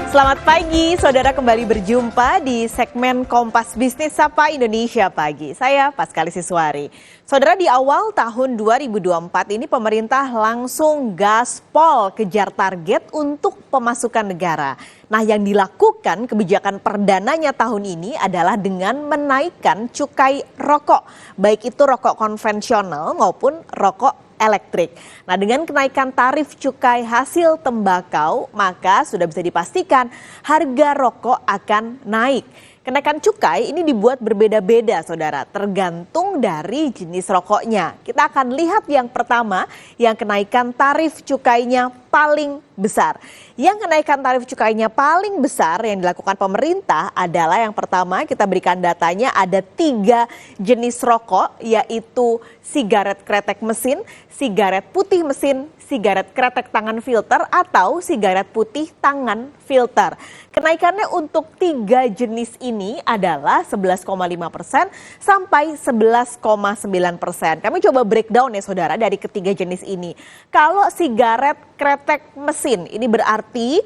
Selamat pagi, saudara, kembali berjumpa di segmen Kompas Bisnis Sapa Indonesia Pagi. Saya Paskali Siswari. Saudara, di awal tahun 2024 ini pemerintah langsung gaspol kejar target untuk pemasukan negara. Nah, yang dilakukan kebijakan perdananya tahun ini adalah dengan menaikkan cukai rokok, baik itu rokok konvensional maupun rokok elektrik. Nah, dengan kenaikan tarif cukai hasil tembakau, maka sudah bisa dipastikan harga rokok akan naik. Kenaikan cukai ini dibuat berbeda-beda, saudara, tergantung dari jenis rokoknya. Kita akan lihat yang pertama, yang kenaikan tarif cukainya paling besar. Yang kenaikan tarif cukainya paling besar yang dilakukan pemerintah adalah yang pertama, kita berikan datanya, ada 3 jenis rokok, yaitu sigaret kretek mesin, sigaret putih mesin, sigaret kretek tangan filter, atau sigaret putih tangan filter. Kenaikannya untuk 3 jenis ini adalah 11,5% sampai 11,9%. Kami coba breakdown ya, saudara, dari ketiga jenis ini. Kalau sigaret kretek mesin, ini berarti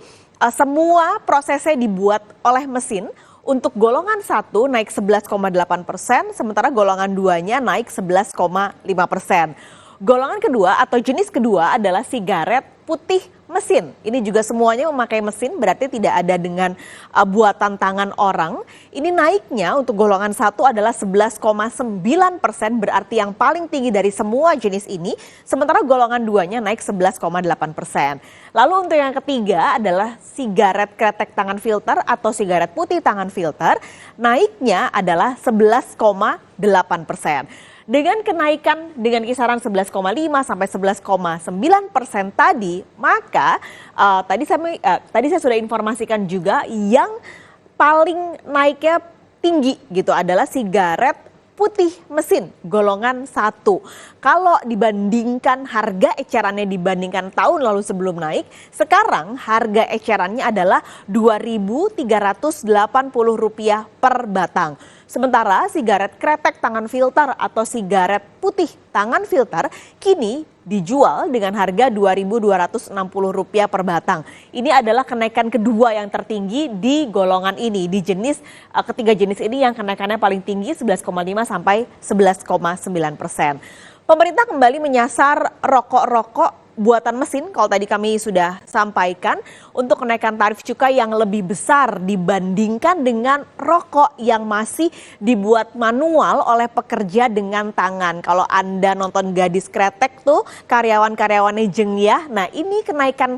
semua prosesnya dibuat oleh mesin. Untuk golongan 1 naik 11,8%, sementara golongan 2-nya naik 11,5%. Golongan kedua atau jenis kedua adalah sigaret putih mesin. Ini juga semuanya memakai mesin, berarti tidak ada dengan buatan tangan orang. Ini naiknya untuk golongan 1 adalah 11,9%, berarti yang paling tinggi dari semua jenis ini. Sementara golongan 2-nya naik 11,8%. Lalu untuk yang ketiga adalah sigaret kretek tangan filter atau sigaret putih tangan filter. Naiknya adalah 11,8%. Dengan kenaikan dengan kisaran 11,5 sampai 11,9% tadi, maka tadi saya sudah informasikan juga yang paling naiknya tinggi gitu adalah sigaret putih mesin golongan 1. Kalau dibandingkan harga ecerannya dibandingkan tahun lalu sebelum naik, sekarang harga ecerannya adalah Rp2.380 per batang. Sementara sigaret kretek tangan filter atau sigaret putih tangan filter kini dijual dengan harga Rp2.260 per batang. Ini adalah kenaikan kedua yang tertinggi di golongan ini. Di jenis ketiga jenis ini yang kenaikannya paling tinggi 11,5 sampai 11,9%. Pemerintah kembali menyasar rokok-rokok buatan mesin, kalau tadi kami sudah sampaikan, untuk kenaikan tarif cukai yang lebih besar dibandingkan dengan rokok yang masih dibuat manual oleh pekerja dengan tangan. Kalau Anda nonton Gadis Kretek tuh, karyawan-karyawannya jengyah. Nah, ini kenaikan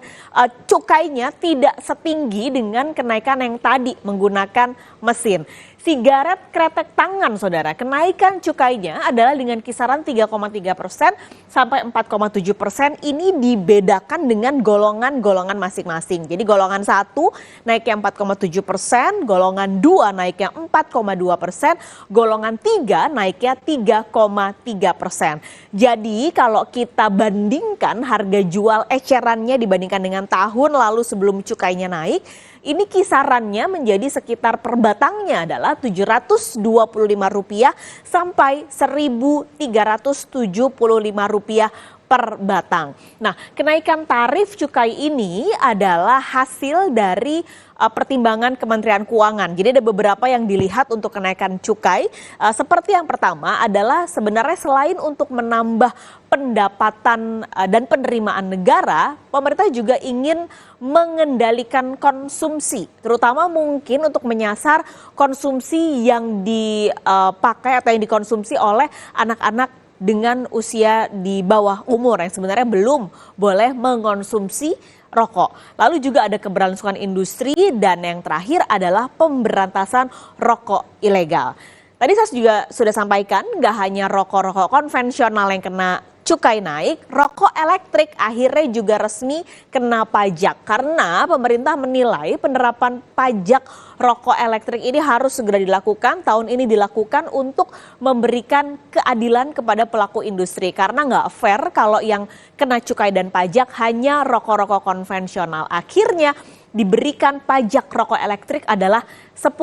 cukainya tidak setinggi dengan kenaikan yang tadi menggunakan mesin. Sigaret kretek tangan, saudara, kenaikan cukainya adalah dengan kisaran 3,3% sampai 4,7%. Ini dibedakan dengan golongan-golongan masing-masing. Jadi golongan 1 naiknya 4,7%, golongan 2 naiknya 4,2%, golongan 3 naiknya 3,3%. Jadi kalau kita bandingkan harga jual ecerannya dibandingkan dengan tahun lalu sebelum cukainya naik, ini kisarannya menjadi sekitar per batangnya adalah Rp725 sampai Rp1.375 per batang. Nah, kenaikan tarif cukai ini adalah hasil dari pertimbangan Kementerian Keuangan. Jadi ada beberapa yang dilihat untuk kenaikan cukai. Seperti yang pertama adalah sebenarnya selain untuk menambah pendapatan dan penerimaan negara, pemerintah juga ingin mengendalikan konsumsi, terutama mungkin untuk menyasar konsumsi yang dipakai atau yang dikonsumsi oleh anak-anak dengan usia di bawah umur yang sebenarnya belum boleh mengkonsumsi rokok. Lalu juga ada keberlangsungan industri dan yang terakhir adalah pemberantasan rokok ilegal. Tadi saya juga sudah sampaikan, nggak hanya rokok-rokok konvensional yang kena cukai naik, rokok elektrik akhirnya juga resmi kena pajak karena pemerintah menilai penerapan pajak rokok elektrik ini harus segera dilakukan. Tahun ini dilakukan untuk memberikan keadilan kepada pelaku industri karena nggak fair kalau yang kena cukai dan pajak hanya rokok-rokok konvensional. Akhirnya diberikan pajak rokok elektrik adalah 10%.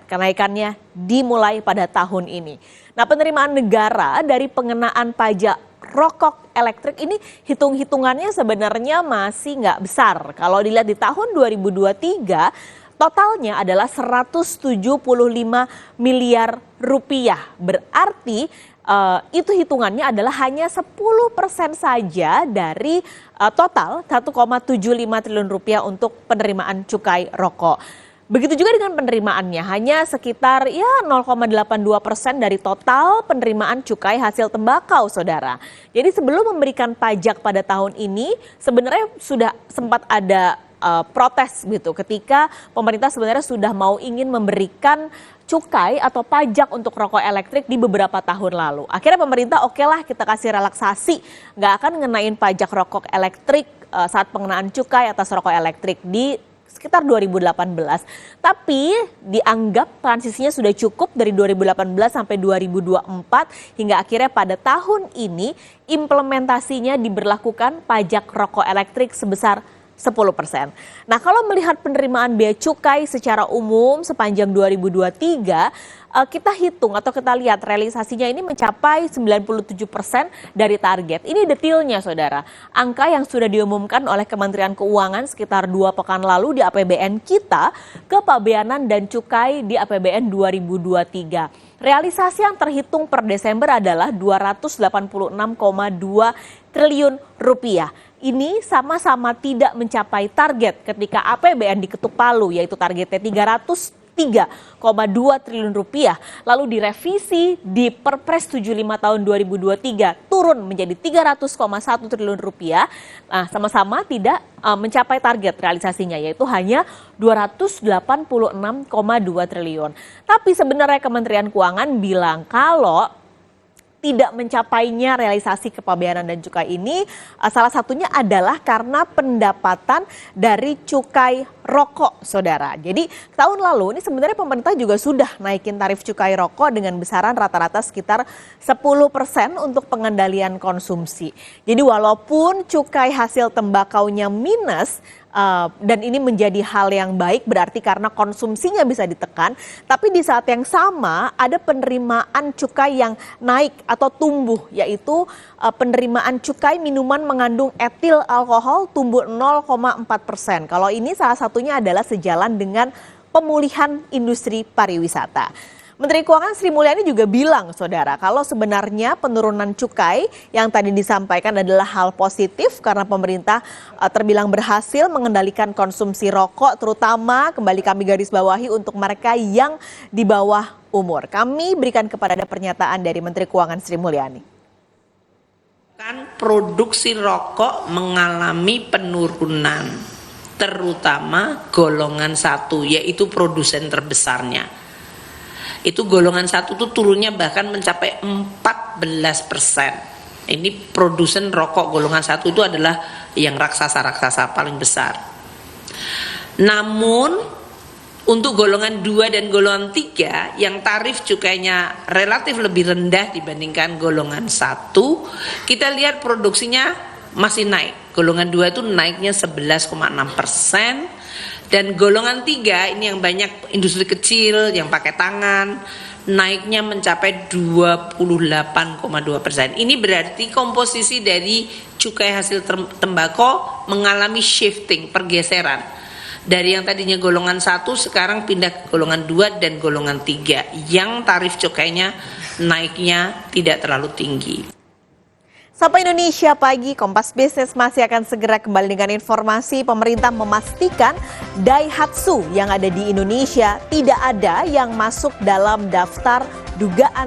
Kenaikannya dimulai pada tahun ini. Nah, penerimaan negara dari pengenaan pajak rokok elektrik ini hitung-hitungannya sebenarnya masih nggak besar. Kalau dilihat di tahun 2023, totalnya adalah 175 miliar rupiah. Berarti itu hitungannya adalah hanya 10% saja dari total 1,75 triliun rupiah untuk penerimaan cukai rokok. Begitu juga dengan penerimaannya, hanya sekitar 0,82% dari total penerimaan cukai hasil tembakau, saudara. Jadi sebelum memberikan pajak pada tahun ini, sebenarnya sudah sempat ada protes gitu ketika pemerintah sebenarnya sudah ingin memberikan cukai atau pajak untuk rokok elektrik di beberapa tahun lalu. Akhirnya pemerintah oke lah kita kasih relaksasi, nggak akan ngenain pajak rokok elektrik saat pengenaan cukai atas rokok elektrik di sekitar 2018. Tapi dianggap transisinya sudah cukup dari 2018 sampai 2024 hingga akhirnya pada tahun ini implementasinya diberlakukan pajak rokok elektrik sebesar 10%. Nah, kalau melihat penerimaan bea cukai secara umum sepanjang 2023, kita hitung atau kita lihat realisasinya ini mencapai 97% dari target. Ini detailnya, saudara. Angka yang sudah diumumkan oleh Kementerian Keuangan sekitar 2 pekan lalu di APBN kita, kepabeanan dan cukai di APBN 2023. Realisasi yang terhitung per Desember adalah 286,2 triliun rupiah. Ini sama-sama tidak mencapai target ketika APBN diketuk palu, yaitu targetnya 303,2 triliun rupiah. Lalu direvisi di Perpres 75 tahun 2023 turun menjadi 300,1 triliun rupiah. Nah, sama-sama tidak mencapai target realisasinya, yaitu hanya 286,2 triliun. Tapi sebenarnya Kementerian Keuangan bilang kalau tidak mencapainya realisasi kepabeanan dan cukai ini salah satunya adalah karena pendapatan dari cukai rokok, saudara. Jadi tahun lalu ini sebenarnya pemerintah juga sudah naikin tarif cukai rokok dengan besaran rata-rata sekitar 10% untuk pengendalian konsumsi. Jadi walaupun cukai hasil tembakaunya minus, dan ini menjadi hal yang baik berarti karena konsumsinya bisa ditekan, tapi di saat yang sama ada penerimaan cukai yang naik atau tumbuh, yaitu penerimaan cukai minuman mengandung etil alkohol tumbuh 0,4%. Kalau ini salah satunya adalah sejalan dengan pemulihan industri pariwisata. Menteri Keuangan Sri Mulyani juga bilang, saudara, kalau sebenarnya penurunan cukai yang tadi disampaikan adalah hal positif karena pemerintah terbilang berhasil mengendalikan konsumsi rokok, terutama kembali kami garis bawahi untuk mereka yang di bawah umur. Kami berikan kepada pernyataan dari Menteri Keuangan Sri Mulyani. Produksi rokok mengalami penurunan, terutama golongan 1, yaitu produsen terbesarnya. Itu golongan 1 tuh turunnya bahkan mencapai 14%. Ini produsen rokok golongan 1 itu adalah yang raksasa paling besar. Namun untuk golongan 2 dan golongan 3 yang tarif cukainya relatif lebih rendah dibandingkan golongan 1, kita lihat produksinya masih naik. Golongan 2 itu naiknya 11,6%. Dan golongan 3 ini yang banyak industri kecil yang pakai tangan, naiknya mencapai 28,2%. Ini berarti komposisi dari cukai hasil tembakau mengalami shifting, pergeseran. Dari yang tadinya golongan 1 sekarang pindah ke golongan 2 dan golongan 3 yang tarif cukainya naiknya tidak terlalu tinggi. Sapa Indonesia Pagi, Kompas Bisnis masih akan segera kembali dengan informasi. Pemerintah memastikan Daihatsu yang ada di Indonesia tidak ada yang masuk dalam daftar dugaan